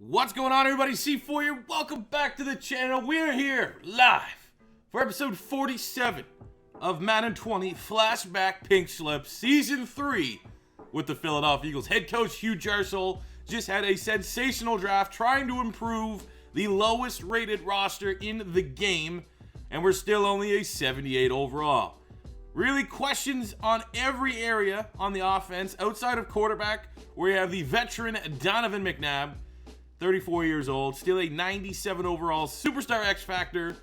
What's going on, everybody? C4 here. Welcome back to the channel. We're here live for episode 47 of Madden 20 Flashback Pink Slip Season 3 with the Philadelphia Eagles. Head coach Hugh Jarsol just had a sensational draft trying to improve the lowest rated roster in the game, and we're still only a 78 overall. Really questions on every area on the offense outside of quarterback, where you have the veteran Donovan McNabb, 34 years old, still a 97 overall superstar X Factor.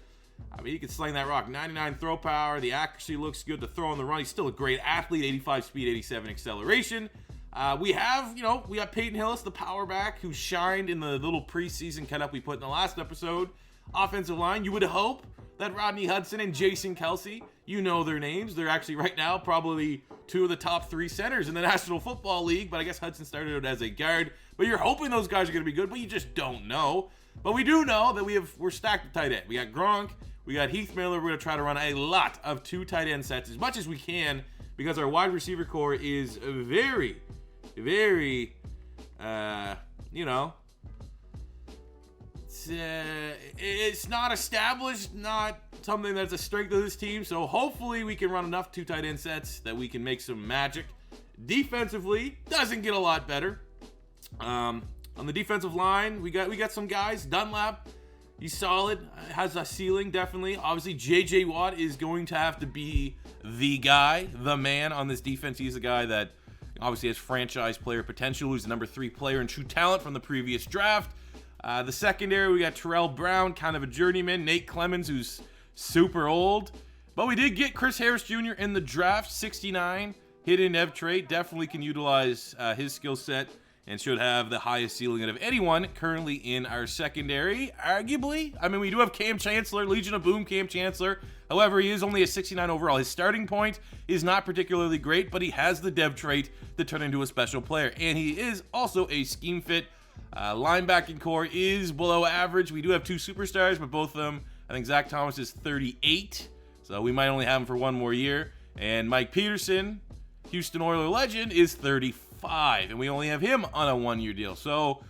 I mean, he can sling that rock. 99 throw power. The accuracy looks good to throw on the run. He's still a great athlete. 85 speed, 87 acceleration. We have Peyton Hillis, the power back, who shined in the little preseason cut up we put in the last episode. Offensive line, you would hope that Rodney Hudson and Jason Kelsey, you know their names. They're actually right now probably two of the top three centers in the National Football League, but I guess Hudson started out as a guard. But you're hoping those guys are going to be good, but you just don't know. But we do know that we're stacked at tight end. We got Gronk, we got Heath Miller. We're going to try to run a lot of two tight end sets as much as we can because our wide receiver core is very, very, it's not established, not something that's a strength of this team. So hopefully we can run enough two tight end sets that we can make some magic. Defensively, doesn't get a lot better. On the defensive line, we got some guys. Dunlap, he's solid, has a ceiling definitely. Obviously, J.J. Watt is going to have to be the guy, the man on this defense. He's a guy that obviously has franchise player potential. Who's the number 3 player in true talent from the previous draft. The secondary, we got Terrell Brown, kind of a journeyman. Nate Clemens, who's super old. But we did get Chris Harris Jr. in the draft, 69. Hidden Ev trait, definitely can utilize his skill set and should have the highest ceiling out of anyone currently in our secondary, arguably. I mean, we do have Cam Chancellor, Legion of Boom Cam Chancellor. However, he is only a 69 overall. His starting point is not particularly great, but he has the dev trait to turn into a special player. And he is also a scheme fit. Linebacking core is below average. We do have 2 superstars, but both of them, I think Zach Thomas is 38, so we might only have him for one more year. And Mike Peterson, Houston Oilers legend, is 35, and we only have him on a 1-year deal. So,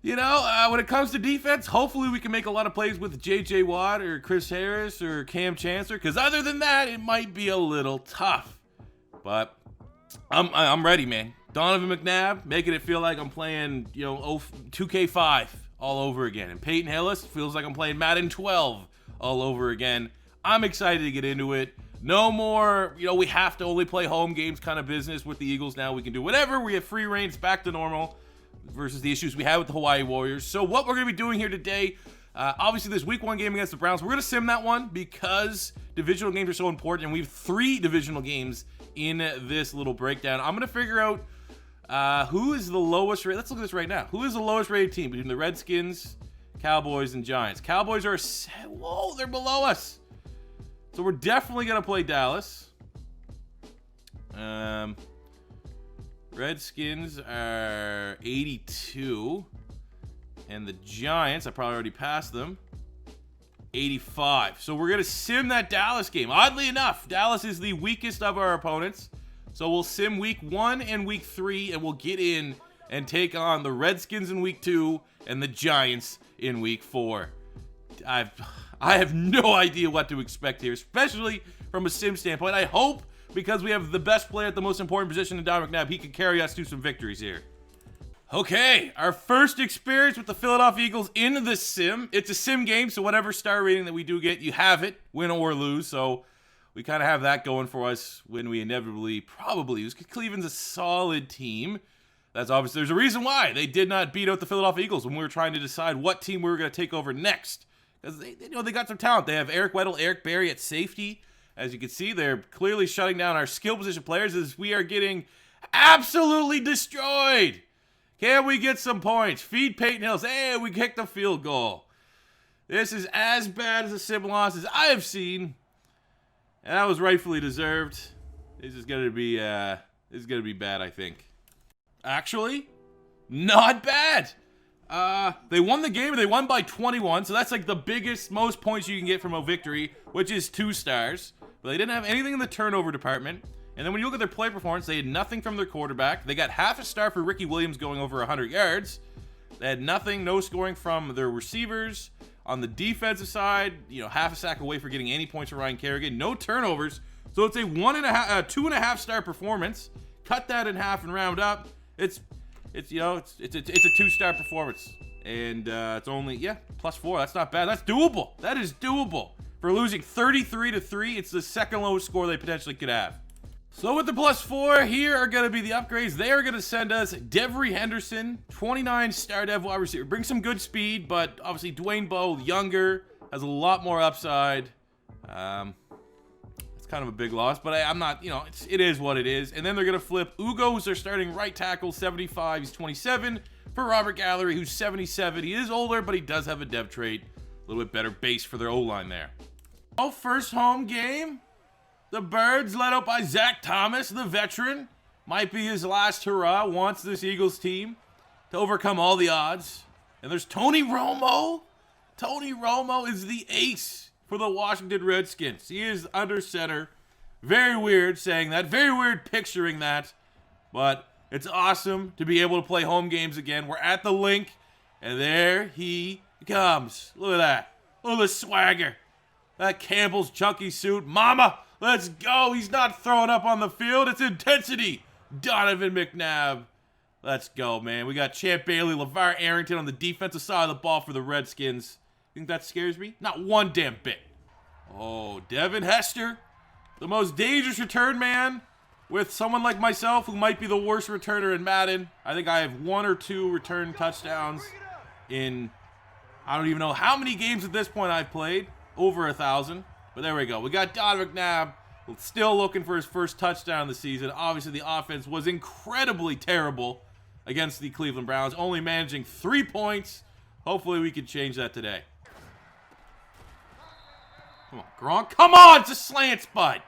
when it comes to defense, hopefully we can make a lot of plays with J.J. Watt or Chris Harris or Cam Chancellor, because other than that, it might be a little tough. But I'm ready, man. Donovan McNabb, making it feel like I'm playing, 2K5 all over again. And Peyton Hillis feels like I'm playing Madden 12 all over again. I'm excited to get into it. No more, we have to only play home games kind of business with the Eagles now. We can do whatever. We have free reign. It's back to normal versus the issues we had with the Hawaii Warriors. So what we're going to be doing here today, obviously this week 1 game against the Browns, we're going to sim that one because divisional games are so important, and we have 3 divisional games in this little breakdown. I'm going to figure out who is the lowest rated. Let's look at this right now. Who is the lowest rated team between the Redskins, Cowboys, and Giants? Cowboys are, they're below us. So we're definitely going to play Dallas. Redskins are 82. And the Giants, I probably already passed them, 85. So we're going to sim that Dallas game. Oddly enough, Dallas is the weakest of our opponents. So we'll sim week 1 and week 3, and we'll get in and take on the Redskins in week 2 and the Giants in week 4. I have no idea what to expect here, especially from a sim standpoint. I hope, because we have the best player at the most important position in Donovan McNabb, he can carry us to some victories here. Okay, our first experience with the Philadelphia Eagles in the sim. It's a sim game, so whatever star rating that we do get, you have it, win or lose. So we kind of have that going for us when we inevitably probably lose. Cleveland's a solid team. That's obviously, there's a reason why they did not beat out the Philadelphia Eagles when we were trying to decide what team we were going to take over next. Because they got some talent. They have Eric Weddle, Eric Berry at safety. As you can see, they're clearly shutting down our skill position players as we are getting absolutely destroyed. Can we get some points? Feed Peyton Hillis. Hey, we kicked the field goal. This is as bad as a sim loss as I have seen. And that was rightfully deserved. This is gonna be bad, I think. Actually, not bad. They won the game, and they won by 21, so that's like the biggest, most points you can get from a victory, which is 2 stars. But they didn't have anything in the turnover department. And then when you look at their play performance, they had nothing from their quarterback. They got half a star for Ricky Williams going over 100 yards. They had nothing, no scoring from their receivers. On the defensive side, half a sack away for getting any points from Ryan Kerrigan. No turnovers. So it's a 2.5 star performance. Cut that in half and round up. It's a 2-star performance. And it's only, +4. That's not bad. That's doable. That is doable. For losing 33-3, it's the second lowest score they potentially could have. So with the +4, here are going to be the upgrades. They are going to send us Devery Henderson, 29-star dev wide receiver. Brings some good speed, but obviously Dwayne Bowe, younger, has a lot more upside. It's kind of a big loss, but I'm not, it is what it is. And then they're going to flip Ugo, who's their starting right tackle, 75. He's 27. For Robert Gallery, who's 77. He is older, but he does have a dev trait. A little bit better base for their O-line there. Oh, first home game. The Birds, led out by Zach Thomas, the veteran. Might be his last hurrah. Wants this Eagles team to overcome all the odds. And there's Tony Romo. Tony Romo is the ace for the Washington Redskins. He is under center. Very weird saying that. Very weird picturing that. But it's awesome to be able to play home games again. We're at the link. And there he comes. Look at that. Look at the swagger. That Campbell's chunky suit. Mama, let's go. He's not throwing up on the field. It's intensity. Donovan McNabb. Let's go, man. We got Champ Bailey, LeVar Arrington on the defensive side of the ball for the Redskins. Think that scares me? Not one damn bit. Oh, Devin Hester. The most dangerous return man with someone like myself who might be the worst returner in Madden. I think I have 1 or 2 return touchdowns in, I don't even know how many games at this point I've played. Over 1,000. But there we go. We got Donovan McNabb still looking for his first touchdown of the season. Obviously, the offense was incredibly terrible against the Cleveland Browns, only managing 3 points. Hopefully, we can change that today. Come on, Gronk. Come on! It's a slant spot.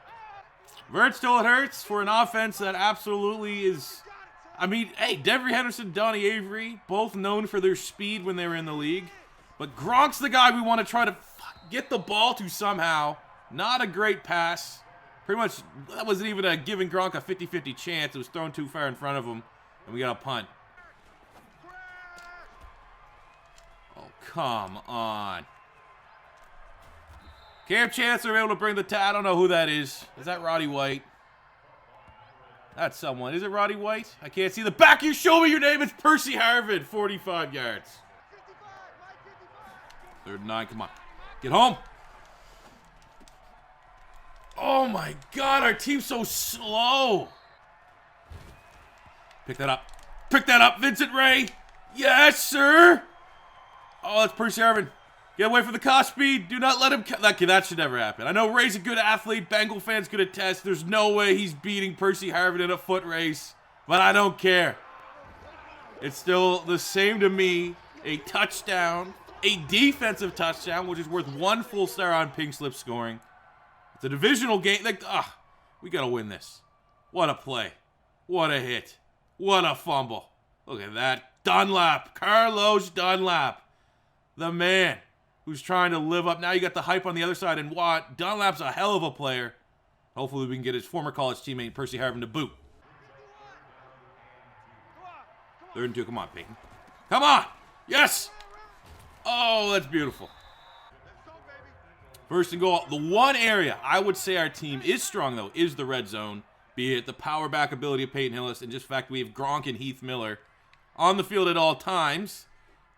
Vert still it hurts for an offense that absolutely is... I mean, hey, Devery Henderson, Donnie Avery, both known for their speed when they were in the league. But Gronk's the guy we want to try to get the ball to somehow. Not a great pass. Pretty much, that wasn't even giving Gronk a 50-50 chance. It was thrown too far in front of him. And we got a punt. Oh, come on. Cam Chancellor able to bring the I don't know who that is. Is that Roddy White? That's someone. Is it Roddy White? I can't see the back. You show me your name. It's Percy Harvin. 45 yards. 3rd and 9. Come on. Get home. Oh my God, our team's so slow. Pick that up. Pick that up, Vincent Ray. Yes, sir. Oh, that's Percy Harvin. Get away from the car speed. Do not let him... That should never happen. I know Ray's a good athlete. Bengal fans could attest. There's no way he's beating Percy Harvin in a foot race. But I don't care. It's still the same to me. A touchdown. A defensive touchdown, which is worth 1 full star on pink slip scoring. It's a divisional game. We got to win this. What a play. What a hit. What a fumble. Look at that. Dunlap. Carlos Dunlap. The man who's trying to live up. Now you got the hype on the other side. And Watt. Dunlap's a hell of a player. Hopefully we can get his former college teammate, Percy Harvin, to boot. 3rd and 2. Come on, Peyton. Come on. Yes. Oh, that's beautiful. 1st and goal. The one area I would say our team is strong, though, is the red zone. Be it the power back ability of Peyton Hillis and just the fact we have Gronk and Heath Miller on the field at all times.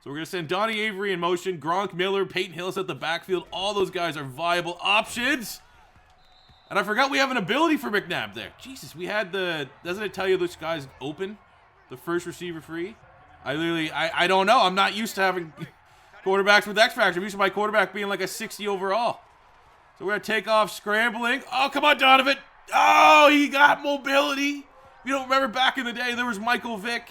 So we're going to send Donnie Avery in motion. Gronk, Miller, Peyton Hillis at the backfield. All those guys are viable options. And I forgot we have an ability for McNabb there. Jesus, we had the... Doesn't it tell you this guy's open? The first receiver free? I don't know. I'm not used to having... quarterbacks with X Factor. I'm used to my quarterback being like a 60 overall. So we're going to take off scrambling. Oh, come on, Donovan. Oh, he got mobility. If you don't remember back in the day, there was Michael Vick.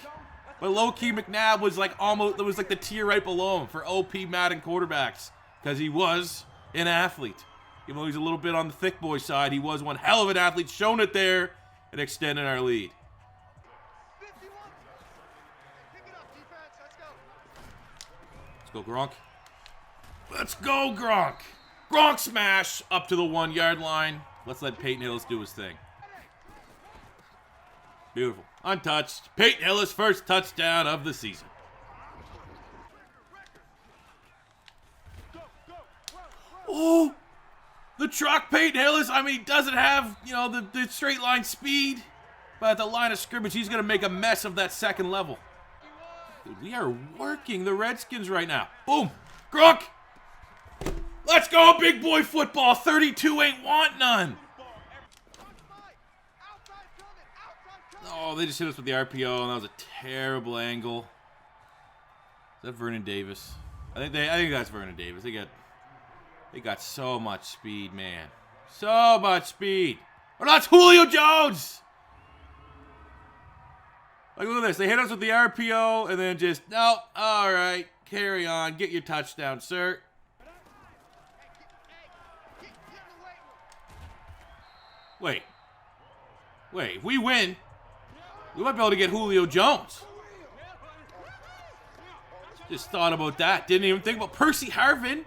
But low-key McNabb was like almost, it was like the tier right below him for OP Madden quarterbacks. Because he was an athlete. Even though he's a little bit on the thick boy side, he was one hell of an athlete. Shown it there and extending our lead. Go Gronk. Let's go, Gronk. Gronk smash up to the 1-yard line. Let's let Peyton Hillis do his thing. Beautiful. Untouched. Peyton Hillis' first touchdown of the season. Oh, the truck Peyton Hillis. I mean, he doesn't have, you know, the straight line speed. But at the line of scrimmage, he's going to make a mess of that second level. Dude, we are working the Redskins right now. Boom. Gronk. Let's go, big boy football. 32 ain't want none. Oh, they just hit us with the RPO, and that was a terrible angle. Is that Vernon Davis? I think that's Vernon Davis. They got so much speed, man. So much speed. Oh, that's Julio Jones. Like, look at this. They hit us with the RPO, and then just, no, all right, carry on. Get your touchdown, sir. Wait, if we win, we might be able to get Julio Jones. Just thought about that. Didn't even think about Percy Harvin.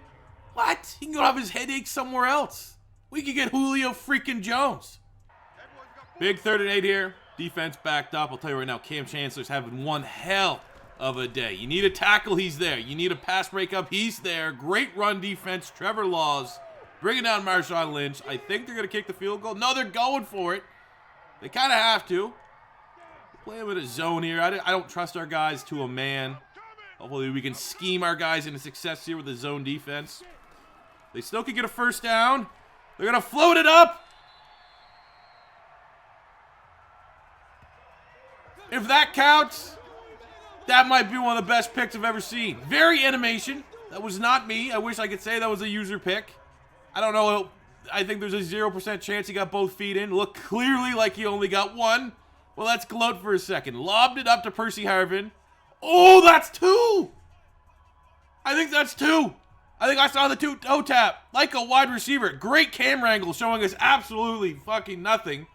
What? He can go have his headache somewhere else. We could get Julio freaking Jones. Big 3rd and 8 here. Defense backed up. I'll tell you right now, Cam Chancellor's having one hell of a day. You need a tackle, he's there. You need a pass breakup, he's there. Great run defense, Trevor Laws. Bringing down Marshawn Lynch. I think they're going to kick the field goal. No, they're going for it. They kind of have to. Play with a zone here. I don't trust our guys to a man. Hopefully we can scheme our guys into success here with the zone defense. They still could get a first down. They're going to float it up. If that counts, that might be one of the best picks I've ever seen. Very animation. That was not me. I wish I could say that was a user pick. I don't know. I think there's a 0% chance he got both feet in. Looked clearly like he only got one. Well, let's gloat for a second. Lobbed it up to Percy Harvin. Oh, that's 2. I think that's 2. I think I saw the 2-toe tap. Like a wide receiver. Great camera angle showing us absolutely fucking nothing.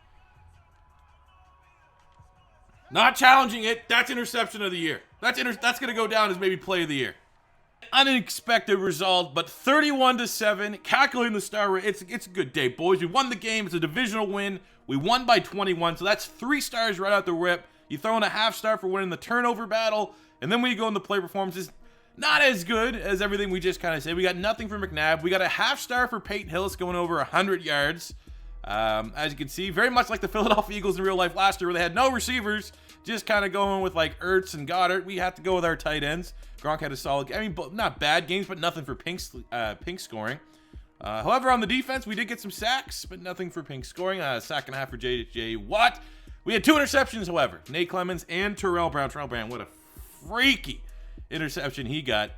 Not challenging it. That's interception of the year. That's going to go down as maybe play of the year. Unexpected result, but 31-7. Calculating the star rate. It's a good day, boys. We won the game. It's a divisional win. We won by 21, so that's 3 stars right out the rip. You throw in a half star for winning the turnover battle, and then when you go in the play performances, not as good as everything we just kind of said. We got nothing for McNabb. We got a half star for Peyton Hillis going over 100 yards. As you can see, very much like the Philadelphia Eagles in real life last year where they had no receivers, just kind of going with like Ertz and Goddard. We have to go with our tight ends. Gronk had a solid, I mean, not bad games, but nothing for Pink scoring. However, on the defense, we did get some sacks, but nothing for Pink scoring. Sack and a half for J.J. Watt. We had 2 interceptions, however. Nate Clemens and Terrell Brown. Terrell Brown, what a freaky interception he got.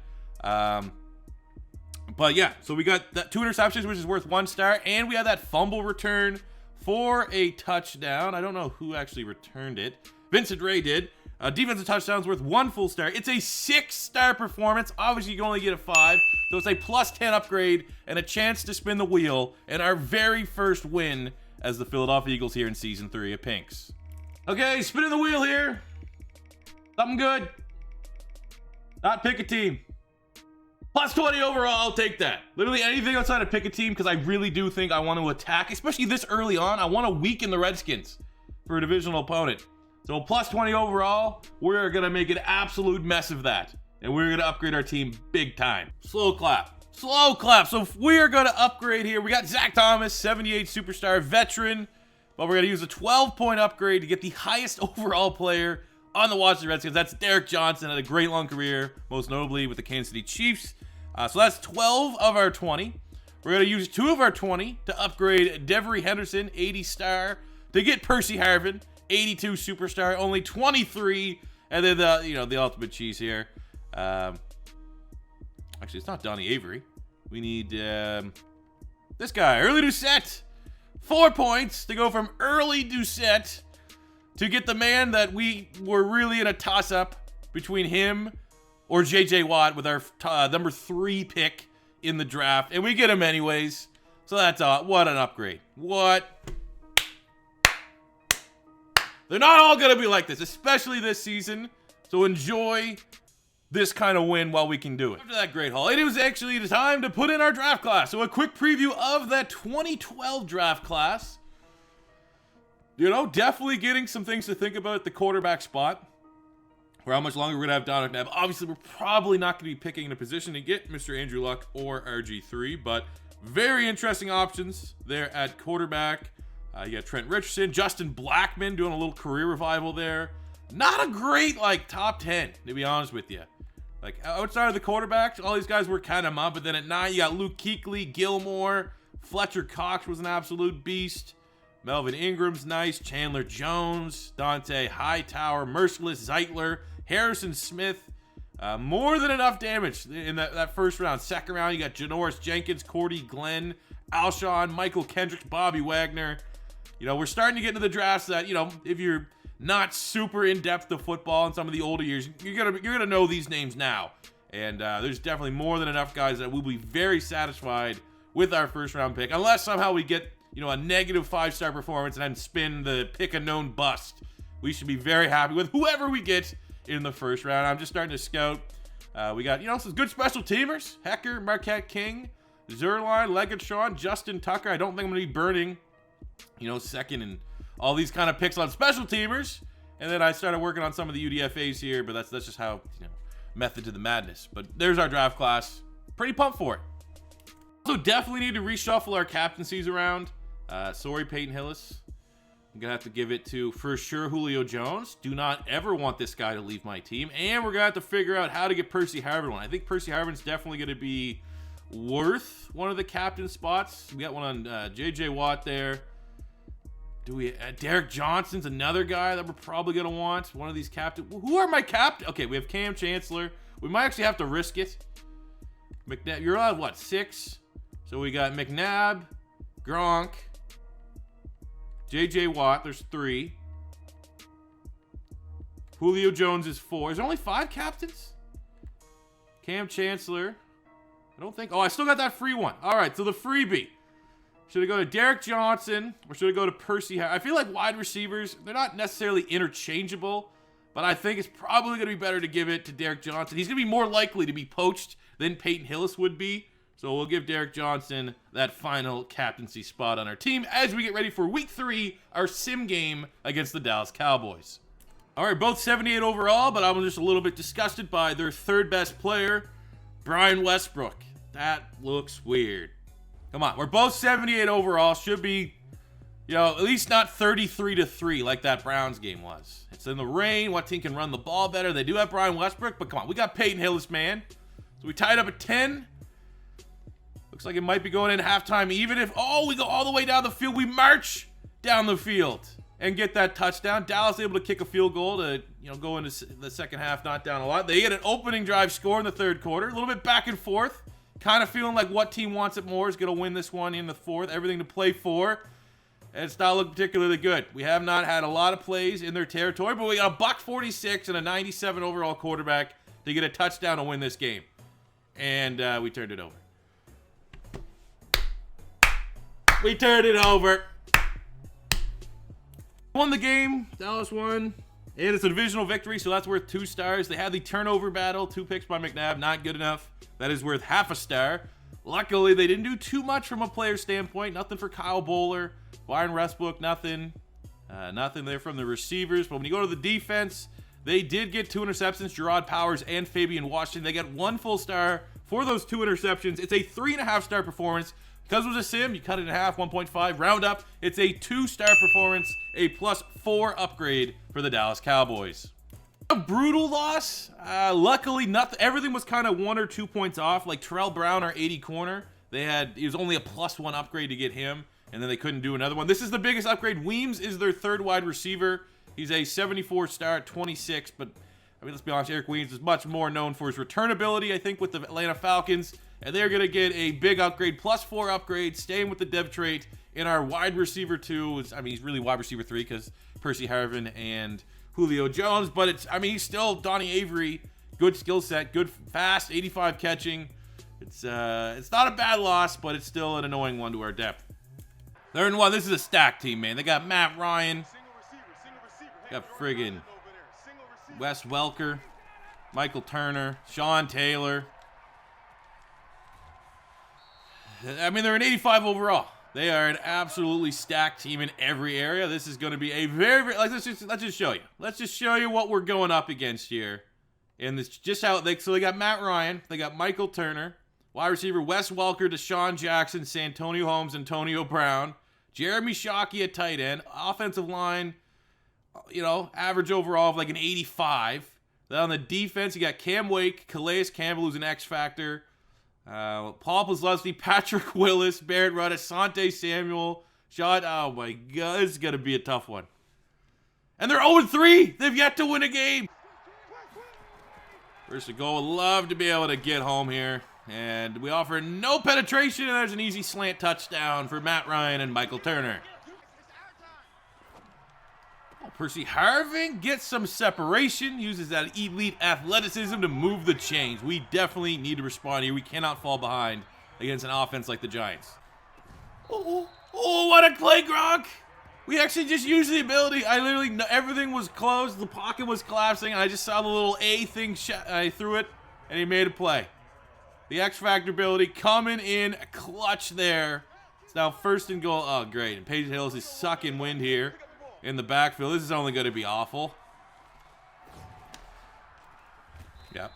But yeah, so we got that 2 interceptions, which is worth 1 star, and we had that fumble return for a touchdown. I don't know who actually returned it. Vincent Ray did. Defensive touchdowns worth 1 full star. It's a 6-star performance. Obviously, you can only get a 5, so it's a plus 10 upgrade and a chance to spin the wheel and our very first win as the Philadelphia Eagles here in Season 3 of Pinks. Okay, spinning the wheel here. Something good. Not pick a team. Plus 20 overall, I'll take that. Literally anything outside of pick a team because I really do think I want to attack, especially this early on. I want to weaken the Redskins for a divisional opponent. So plus 20 overall, we're going to make an absolute mess of that. And we're going to upgrade our team big time. Slow clap. Slow clap. So if we're going to upgrade here, we got Zach Thomas, 78 superstar veteran. But we're going to use a 12-point upgrade to get the highest overall player on the Washington Redskins. That's Derek Johnson, had a great long career, most notably with the Kansas City Chiefs. So that's 12 of our 20. We're going to use 2 of our 20 to upgrade Devery Henderson, 80 star, to get Percy Harvin, 82 superstar, only 23, and then the ultimate cheese here. Actually, it's not Donnie Avery. We need this guy, Early Doucette, 4 points to go from Early Doucette to get the man that we were really in a toss-up between him or J.J. Watt with our number 3 pick in the draft, and we get him anyways. So that's what an upgrade. What? They're not all going to be like this, especially this season. So enjoy this kind of win while we can do it. After that great haul, it was actually the time to put in our draft class. So a quick preview of that 2012 draft class. You know, definitely getting some things to think about at the quarterback spot. for how much longer we're going to have Donovan. Obviously, we're probably not going to be picking in a position to get Mr. Andrew Luck or RG3, but very interesting options there at quarterback. You got Trent Richardson, Justin Blackmon doing a little career revival there. Not a great, like, top 10, to be honest with you. Like, outside of the quarterbacks, all these guys were kind of up, but then at 9, you got Luke Kuechly, Gilmore, Fletcher Cox was an absolute beast. Melvin Ingram's nice, Chandler Jones, Dante Hightower, Merciless Zeitler, Harrison Smith. More than enough damage in that first round. Second round, you got Janoris Jenkins, Cordy Glenn, Alshon, Michael Kendricks, Bobby Wagner. You know, we're starting to get into the drafts that, you know, if you're not super in-depth to football in some of the older years, you're gonna know these names now. And there's definitely more than enough guys that will be very satisfied with our first round pick, unless somehow we get, you know, a negative 5-star performance and then spin the pick a known bust. We should be very happy with whoever we get in the first round. I'm just starting to scout. We got, you know, some good special teamers. Hecker, Marquette King, Zerline, Leggett-Shawn, Justin Tucker. I don't think I'm going to be burning, you know, second and all these kind of picks on special teamers. And then I started working on some of the UDFAs here, but that's just how, you know, method to the madness. But there's our draft class. Pretty pumped for it. Also, definitely need to reshuffle our captaincies around. Sorry, Peyton Hillis. I'm going to have to give it to, for sure, Julio Jones. Do not ever want this guy to leave my team. And we're going to have to figure out how to get Percy Harvin one. I think Percy Harvin's definitely going to be worth one of the captain spots. We got one on J.J. Watt there. Do we? Derek Johnson's another guy that we're probably going to want. One of these captains. Who are my captains? Okay, we have Cam Chancellor. We might actually have to risk it. McNabb, you're allowed, what, 6? So we got McNabb, Gronk, J.J. Watt, there's 3. Julio Jones is 4. Is there only 5 captains? Cam Chancellor. I don't think. Oh, I still got that free one. All right, so the freebie. Should I go to Derek Johnson or should I go to Percy? I feel like wide receivers, they're not necessarily interchangeable, but I think it's probably going to be better to give it to Derek Johnson. He's going to be more likely to be poached than Peyton Hillis would be. So we'll give Derek Johnson that final captaincy spot on our team as we get ready for week 3, our sim game against the Dallas Cowboys. All right, both 78 overall, but I was just a little bit disgusted by their third best player, Brian Westbrook. That looks weird. Come on, we're both 78 overall. Should be, you know, at least not 33-3 like that Browns game was. It's in the rain. What team can run the ball better? They do have Brian Westbrook, but come on, we got Peyton Hillis, man. So we tied up at 10. Looks like it might be going in halftime, even if, oh, we go all the way down the field. We march down the field and get that touchdown. Dallas able to kick a field goal to, you know, go into the second half, not down a lot. They get an opening drive score in the third quarter. A little bit back and forth. Kind of feeling like what team wants it more is going to win this one in the fourth. Everything to play for. And it's not looking particularly good. We have not had a lot of plays in their territory, but we got a $146 and a 97 overall quarterback to get a touchdown to win this game. And we turned it over. We turned it over. Won the game. Dallas won. And it's a divisional victory, so that's worth 2 stars. They had the turnover battle. 2 picks by McNabb. Not good enough. That is worth half a star. Luckily, they didn't do too much from a player standpoint. Nothing for Kyle Bowler. Brian Westbrook, nothing. Nothing there from the receivers. But when you go to the defense, they did get 2 interceptions. Gerard Powers and Fabian Washington. They got 1 full star for those 2 interceptions. It's a 3.5-star performance. Because it was a sim, you cut it in half, 1.5. Round up, it's a 2-star performance, a +4 upgrade for the Dallas Cowboys. A brutal loss. Luckily, everything was kind of 1 or 2 points off. Like Terrell Brown, our 80 corner, it was only a +1 upgrade to get him, and then they couldn't do another one. This is the biggest upgrade. Weems is their 3rd wide receiver. He's a 74-star at 26, but I mean, let's be honest, Eric Weems is much more known for his return ability, I think, with the Atlanta Falcons. And they're going to get a big upgrade, +4 upgrade, staying with the dev trait in our wide receiver 2. I mean, he's really wide receiver 3 because Percy Harvin and Julio Jones. But he's still Donnie Avery. Good skill set, good, fast, 85 catching. It's not a bad loss, but it's still an annoying one to our depth. 3rd and 1, this is a stack team, man. They got Matt Ryan. Got friggin' Wes Welker, Michael Turner, Sean Taylor. I mean, they're an 85 overall. They are an absolutely stacked team in every area. This is going to be a very let's just show you. Let's just show you what we're going up against here. And this just how so they got Matt Ryan, they got Michael Turner, wide receiver Wes Welker, Deshaun Jackson, Santonio Holmes, Antonio Brown, Jeremy Shockey at tight end, offensive line, average overall of like an 85. Then on the defense, you got Cam Wake, Calais Campbell, who's an X factor. Paul Posluszny, Patrick Willis, Barrett Rudd, Asante Samuel, oh my God, this is going to be a tough one. And they're 0-3. They've yet to win a game. First and goal, would love to be able to get home here. And we offer no penetration, and there's an easy slant touchdown for Matt Ryan and Michael Turner. Percy Harvin gets some separation, uses that elite athleticism to move the chains. We definitely need to respond here. We cannot fall behind against an offense like the Giants. Oh, what a play, Gronk! We actually just used the ability. Everything was closed. The pocket was collapsing, and I just saw the little A thing. I threw it, and he made a play. The X Factor ability coming in clutch there. It's now first and goal. Oh, great. And Peyton Hills is sucking wind here in the backfield. This is only going to be awful. Yep.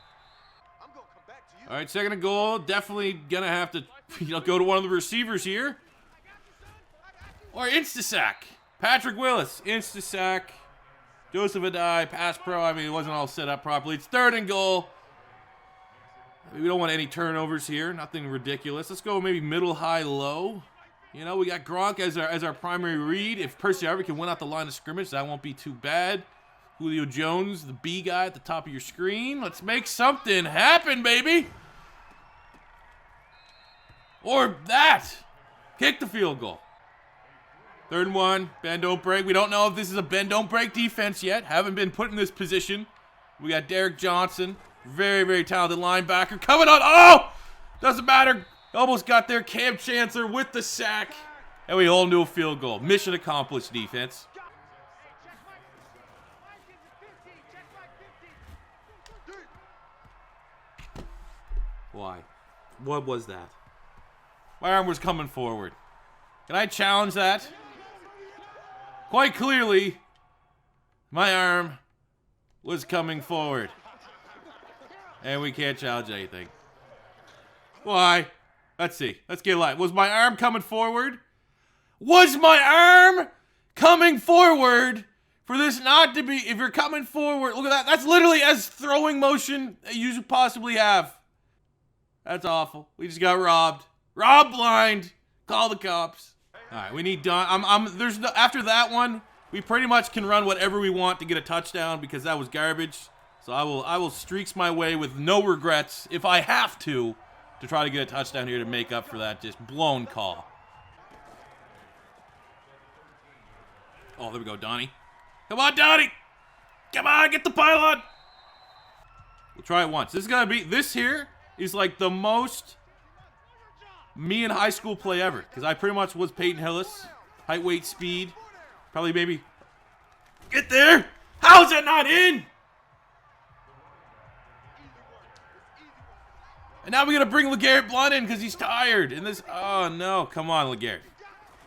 All right, second and goal. Definitely going to have to go to one of the receivers here. Or insta-sack. Patrick Willis, insta-sack. Joseph Adai, pass pro. I mean, it wasn't all set up properly. It's third and goal. We don't want any turnovers here. Nothing ridiculous. Let's go maybe middle, high, low. We got Gronk as our primary read. If Percy Harvin can win out the line of scrimmage, that won't be too bad. Julio Jones, the B guy at the top of your screen. Let's make something happen, baby. Or that. Kick the field goal. Third and 1. Bend, don't break. We don't know if this is a bend, don't break defense yet. Haven't been put in this position. We got Derek Johnson. Very, very talented linebacker. Coming on. Oh! Doesn't matter. Almost got there. Cam Chancellor with the sack. And we hold him to a field goal. Mission accomplished, defense. Why? What was that? My arm was coming forward. Can I challenge that? Quite clearly, my arm was coming forward. And we can't challenge anything. Why? Let's see. Let's get live. Was my arm coming forward? Was my arm coming forward for this not to be... If you're coming forward... Look at that. That's literally as throwing motion that you should possibly have. That's awful. We just got robbed. Robbed blind. Call the cops. All right, we need Don. There's no, after that one, we pretty much can run whatever we want to get a touchdown because that was garbage. So I will streaks my way with no regrets if I have to try to get a touchdown here to make up for that just blown call. Oh, there we go, Donnie. Come on, Donnie. Come on, get the pylon. We'll try it once. This here is like the most me in high school play ever because I pretty much was Peyton Hillis. Height, weight, speed. Probably maybe. Get there. How is that not in? And now we're going to bring LeGarrette Blount in because he's tired. And this, oh no, come on, LeGarrette.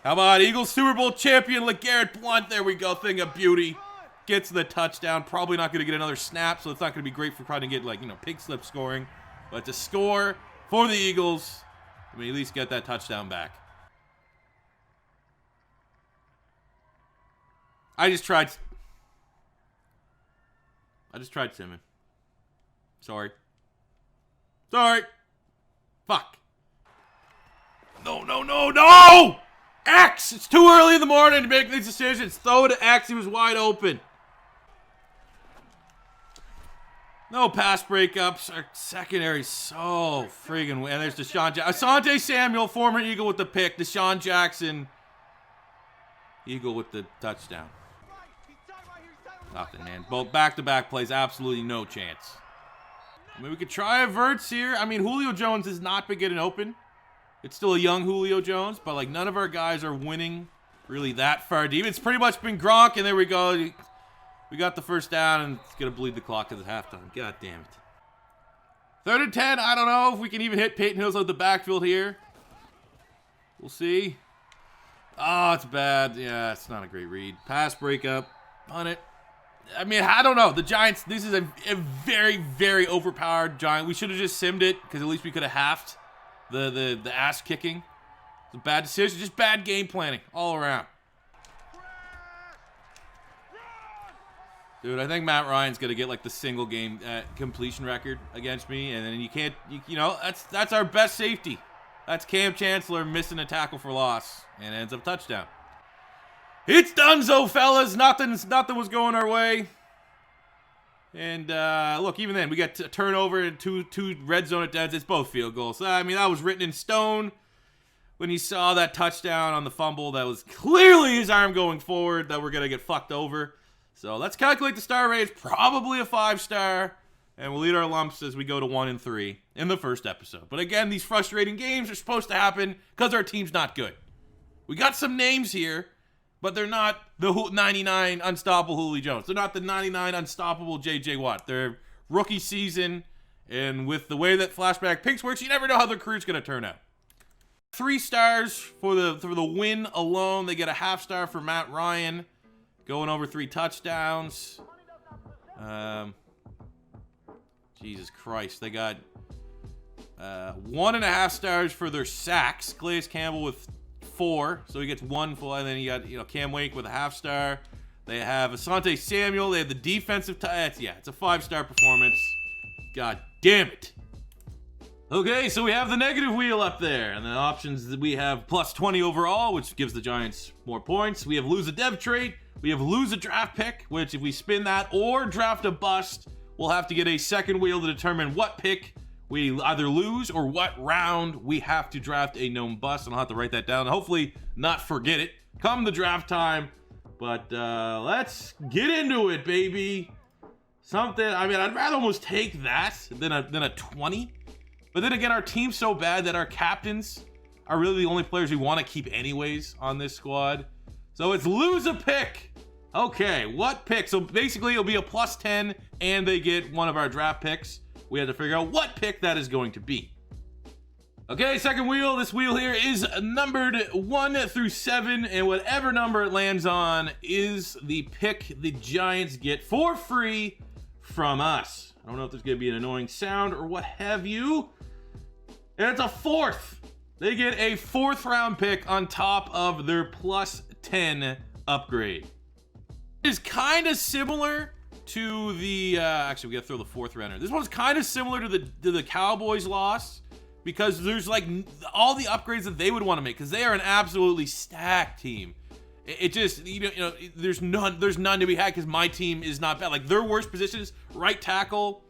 How about Eagles Super Bowl champion LeGarrette Blount? There we go, thing of beauty. Gets the touchdown. Probably not going to get another snap, so it's not going to be great for trying to get, pig slip scoring. But to score for the Eagles, I mean, at least get that touchdown back. I just tried Simmons. Sorry. Fuck. No! X! It's too early in the morning to make these decisions. Throw it to X. He was wide open. No pass breakups. Our secondary so friggin' and there's Deshaun Jackson. Asante Samuel, former Eagle with the pick. Deshaun Jackson, Eagle with the touchdown. Nothing, man. Both back-to-back plays, absolutely no chance. I mean, we could try a verts here. I mean, Julio Jones has not been getting open. It's still a young Julio Jones, but none of our guys are winning really that far deep. It's pretty much been Gronk, and there we go. We got the first down, and it's going to bleed the clock at the halftime. God damn it. 3rd and 10. I don't know if we can even hit Peyton Hills out the backfield here. We'll see. Oh, it's bad. Yeah, it's not a great read. Pass breakup. On it. I mean, I don't know. The Giants, this is a very, very overpowered Giant. We should have just simmed it because at least we could have halved the ass kicking. It's a bad decision. Just bad game planning all around. Dude, I think Matt Ryan's going to get like the single game completion record against me. And then you can't, you know, that's our best safety. That's Cam Chancellor missing a tackle for loss and ends up touchdown. It's donezo, fellas. Nothing was going our way. And look, even then, we got a turnover and two red zone attempts. It's both field goals. So, I mean, that was written in stone. When you saw that touchdown on the fumble, that was clearly his arm going forward that we're going to get fucked over. So let's calculate the star rate. It's probably a 5-star. And we'll eat our lumps as we go to 1-3 in the first episode. But again, these frustrating games are supposed to happen because our team's not good. We got some names here, but they're not the 99 unstoppable Julio Jones. They're not the 99 unstoppable J.J. Watt. They're rookie season, and with the way that flashback picks works, you never know how their career's going to turn out. 3 stars for the win alone. They get a half-star for Matt Ryan, going over 3 touchdowns. Jesus Christ. They got 1.5 stars for their sacks. Calais Campbell with 4, so he gets 1 full, and then you got Cam Wake with a half-star. They have Asante Samuel. They have the defensive it's a 5-star performance. God damn it. Okay, so we have the negative wheel up there, and the options that we have plus 20 overall, which gives the Giants more points. We have lose a dev trade. We have lose a draft pick, which if we spin that or draft a bust, we'll have to get a second wheel to determine what pick we either lose or what round we have to draft a known bust. And I'll have to write that down and hopefully not forget it come the draft time. But let's get into it, baby. Something, I mean, I'd rather almost take that than a 20. But then again, our team's so bad that our captains are really the only players we want to keep anyways on this squad. So it's lose a pick. Okay, what pick? So basically it'll be a plus 10 and they get one of our draft picks. We have to figure out what pick that is going to be. Okay, second wheel. This wheel here is numbered 1 through 7, and whatever number it lands on is the pick the Giants get for free from us. I don't know if there's going to be an annoying sound or what have you. And it's a 4th. They get a 4th round pick on top of their plus 10 upgrade. It is kind of similar to the actually we gotta throw the 4th rounder. This one's kind of similar to the Cowboys loss because there's like all the upgrades that they would want to make because they are an absolutely stacked team. It just you know there's none to be had because my team is not bad. Like their worst positions, right tackle,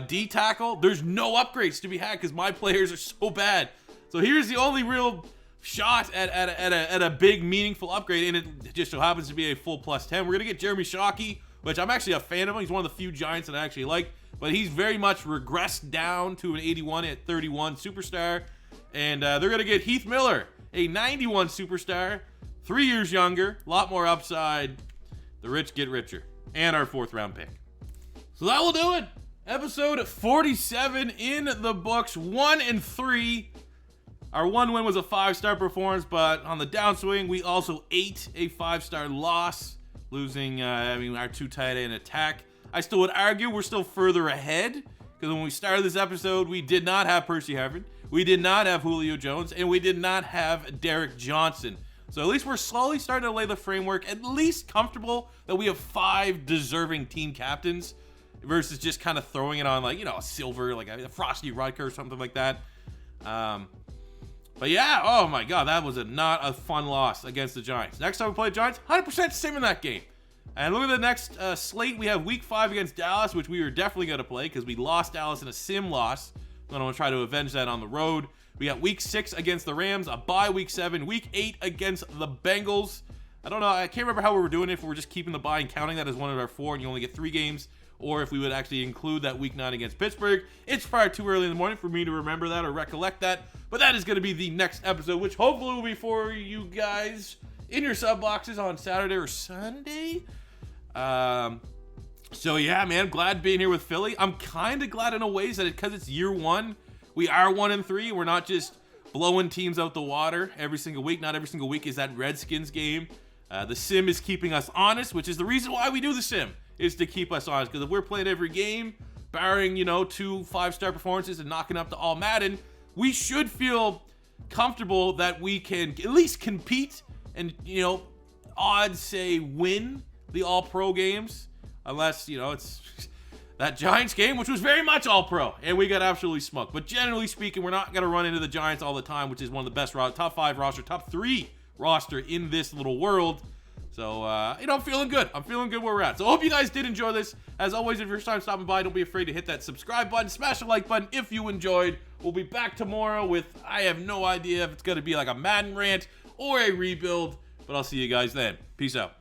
D tackle. There's no upgrades to be had because my players are so bad. So here's the only real shot at a big meaningful upgrade, and it just so happens to be a full plus 10. We're gonna get Jeremy Shockey, which I'm actually a fan of him. He's one of the few Giants that I actually like, but he's very much regressed down to an 81 at 31 superstar. And they're going to get Heath Miller, a 91 superstar, 3 years younger, a lot more upside. The rich get richer. And our 4th round pick. So that will do it. Episode 47 in the books, 1-3. Our 1 win was a 5-star performance, but on the downswing, we also ate a 5-star loss. Losing, our 2 tight end attack. I still would argue we're still further ahead because when we started this episode, we did not have Percy Harvin, we did not have Julio Jones, and we did not have Derek Johnson. So at least we're slowly starting to lay the framework, at least comfortable that we have 5 deserving team captains versus just kind of throwing it on like, a silver, like a Frosty Rutger or something like that. But yeah, oh my God, that was not a fun loss against the Giants. Next time we play the Giants, 100% sim in that game. And look at the next slate. We have week 5 against Dallas, which we are definitely going to play because we lost Dallas in a sim loss. I'm going to try to avenge that on the road. We got week 6 against the Rams, a bye week 7, week 8 against the Bengals. I don't know. I can't remember how we were doing it, if we were just keeping the bye and counting that as one of our 4 and you only get 3 games, or if we would actually include that week 9 against Pittsburgh. It's far too early in the morning for me to remember that or recollect that. But that is going to be the next episode, which hopefully will be for you guys in your sub boxes on Saturday or Sunday. So yeah, man, glad being here with Philly. I'm kind of glad in a ways that because it's year 1, we are 1-3. We're not just blowing teams out the water every single week. Not every single week is that Redskins game. The sim is keeping us honest, which is the reason why we do the sim, is to keep us honest. Because if we're playing every game, barring, 2 5-star performances and knocking up the all Madden, we should feel comfortable that we can at least compete and, odds say win the all-pro games. Unless, it's that Giants game, which was very much all-pro, and we got absolutely smoked. But generally speaking, we're not going to run into the Giants all the time, which is one of the best top 5 roster, top 3 roster in this little world. So, I'm feeling good. I'm feeling good where we're at. So, I hope you guys did enjoy this. As always, if you're first time stopping by, don't be afraid to hit that subscribe button. Smash the like button if you enjoyed. We'll be back tomorrow with, I have no idea if it's going to be like a Madden rant or a rebuild. But I'll see you guys then. Peace out.